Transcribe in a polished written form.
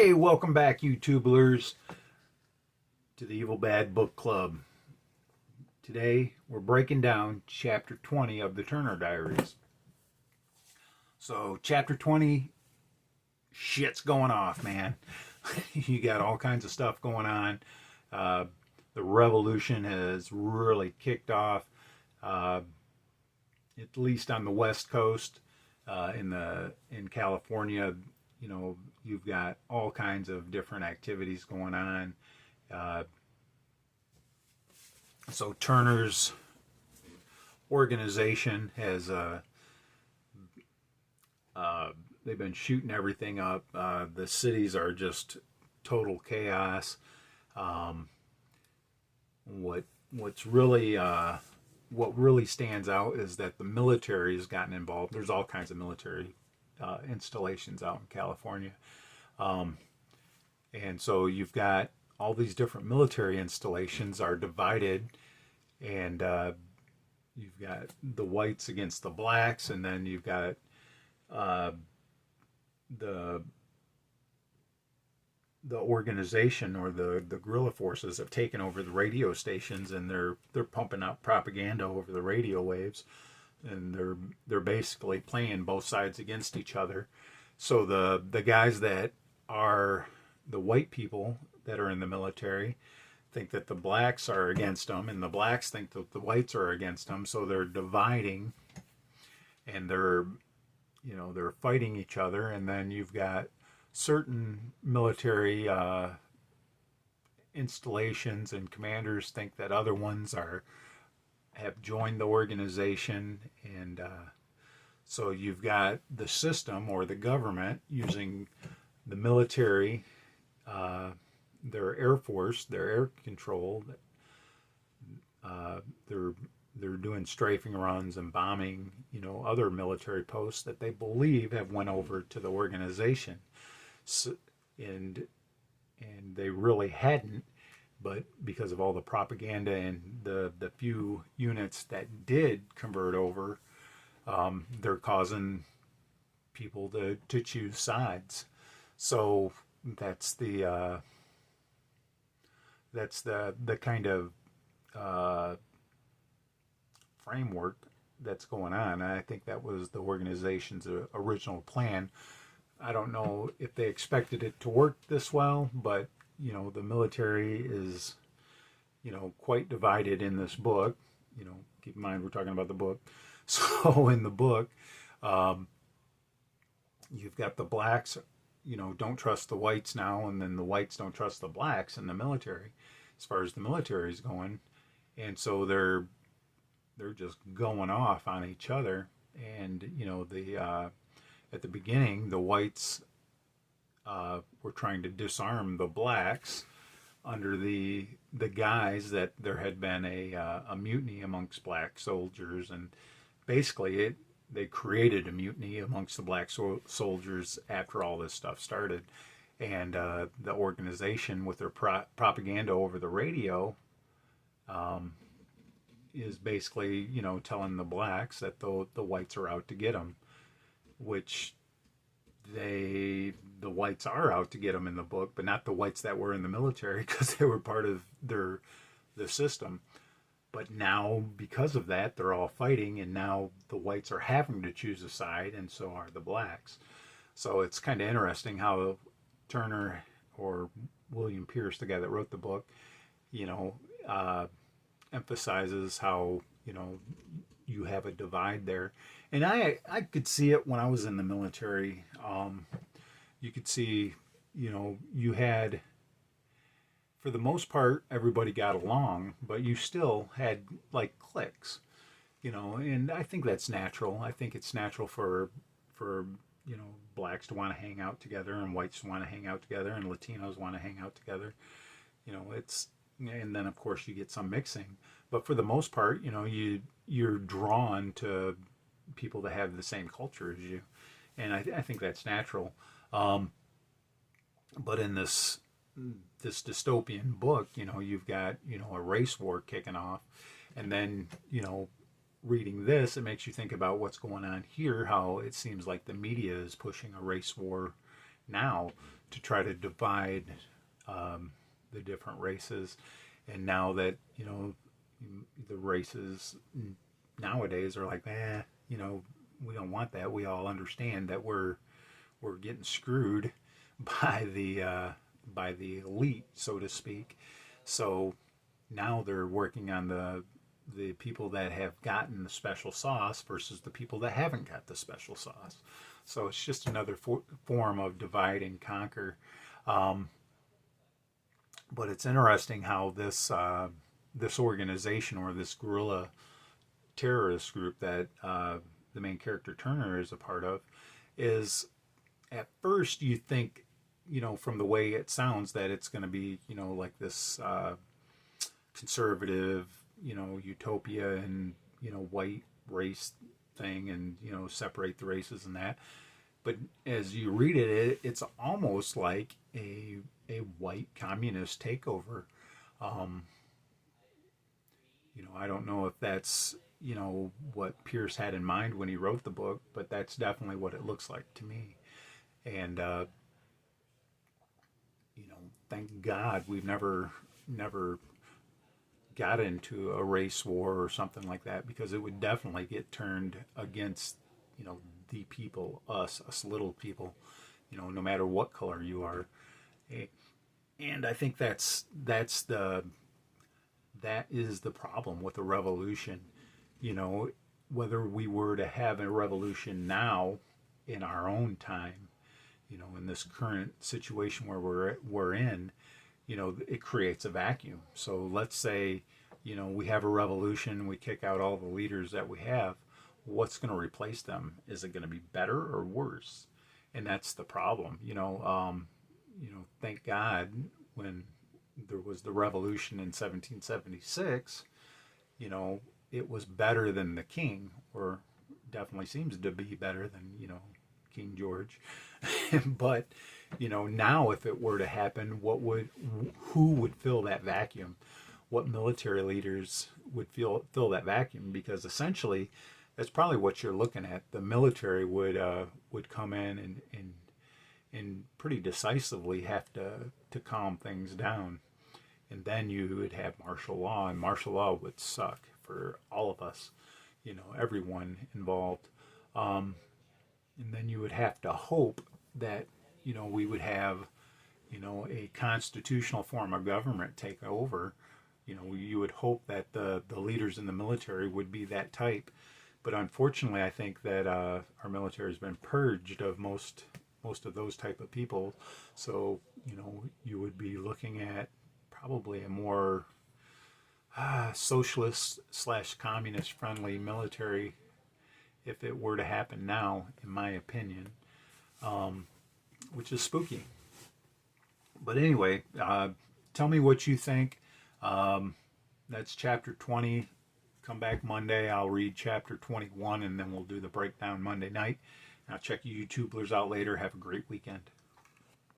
Hey, welcome back, YouTubers, to the Evil Bad Book Club. Today, we're breaking down Chapter 20 of the Turner Diaries. So, Chapter 20, shit's going off, man. You got all kinds of stuff going on. The revolution has really kicked off, at least on the West Coast. In California, you've got all kinds of different activities going on. So Turner's organization has they've been shooting everything up. The cities are just total chaos. What's really what really stands out is that the military has gotten involved. There's all kinds of military installations out in California. And so you've got all these different military installations are divided, and you've got the whites against the blacks, and then you've got the organization or the guerrilla forces have taken over the radio stations, and they're pumping out propaganda over the radio waves, and they're basically playing both sides against each other. So the guys that are the white people that are in the military think that the blacks are against them, and the blacks think that the whites are against them. So they're dividing, and they're fighting each other. And then you've got certain military installations and commanders think that other ones have joined the organization, and so you've got the system or the government using the military, their air force, their air control. They're doing strafing runs and bombing, other military posts that they believe have went over to the organization. So, and they really hadn't, but because of all the propaganda and the few units that did convert over, they're causing people to choose sides. So that's the kind of framework that's going on. And I think that was the organization's original plan. I don't know if they expected it to work this well, but the military is quite divided in this book. Keep in mind we're talking about the book. So in the book, you've got the blacks, don't trust the whites now, and then the whites don't trust the blacks in the military, as far as the military is going, and so they're just going off on each other. And at the beginning, the whites were trying to disarm the blacks under the guise that there had been a mutiny amongst black soldiers, and basically they created a mutiny amongst the black soldiers after all this stuff started. And the organization, with their propaganda over the radio, is basically telling the blacks that the whites are out to get them, which the whites are out to get them in the book, but not the whites that were in the military, because they were part of the system. But now, because of that, they're all fighting, and now the whites are having to choose a side, and so are the blacks. So it's kind of interesting how Turner, or William Pierce, the guy that wrote the book, emphasizes how you have a divide there. And I could see it when I was in the military. You could see, you had, for the most part, everybody got along, but you still had like cliques, and I think that's natural. I think it's natural for blacks to want to hang out together, and whites to want to hang out together, and Latinos want to hang out together. And then of course you get some mixing, but for the most part, you're drawn to people that have the same culture as you, and I think that's natural. But in this dystopian book, you've got a race war kicking off, and then reading this, it makes you think about what's going on here, how it seems like the media is pushing a race war now to try to divide the different races. And now that, you know, the races nowadays are like, you know, we don't want that. We all understand that we're getting screwed by the elite, so to speak. So now they're working on the people that have gotten the special sauce versus the people that haven't got the special sauce. So it's just another form of divide and conquer. But it's interesting how this organization, or this guerrilla terrorist group that the main character Turner is a part of, is, at first you think, you know, from the way it sounds, that it's going to be, you know, like this conservative, you know, utopia and, you know, white race thing, and, you know, separate the races and that. But as you read it, it's almost like a white communist takeover. You know, I don't know if that's, you know, what Pierce had in mind when he wrote the book, but that's definitely what it looks like to me. And you know, thank God we've never got into a race war or something like that, because it would definitely get turned against, you know, the people, us little people, you know, no matter what color you are. And I think that is the problem with the revolution. You know, whether we were to have a revolution now in our own time, you know, in this current situation where we're in, you know, it creates a vacuum. So let's say, you know, we have a revolution, we kick out all the leaders that we have. What's going to replace them? Is it going to be better or worse? And that's the problem. You know, thank God when there was the revolution in 1776, you know, it was better than the king, or definitely seems to be better than, you know, King George. But, you know, now if it were to happen, who would fill that vacuum? What military leaders would fill that vacuum? Because essentially, that's probably what you're looking at. The military would come in and pretty decisively have to calm things down. And then you would have martial law, and martial law would suck for all of us, you know, everyone involved. And then you would have to hope that, you know, we would have, you know, a constitutional form of government take over. You know, you would hope that the leaders in the military would be that type. But unfortunately, I think that our military has been purged of most of those type of people. So, you know, you would be looking at probably a more socialist / communist friendly military if it were to happen now, in my opinion, which is spooky. But anyway, tell me what you think. That's chapter 20. Come back Monday. I'll read chapter 21, and then we'll do the breakdown Monday night. I'll check you YouTubers out later. Have a great weekend.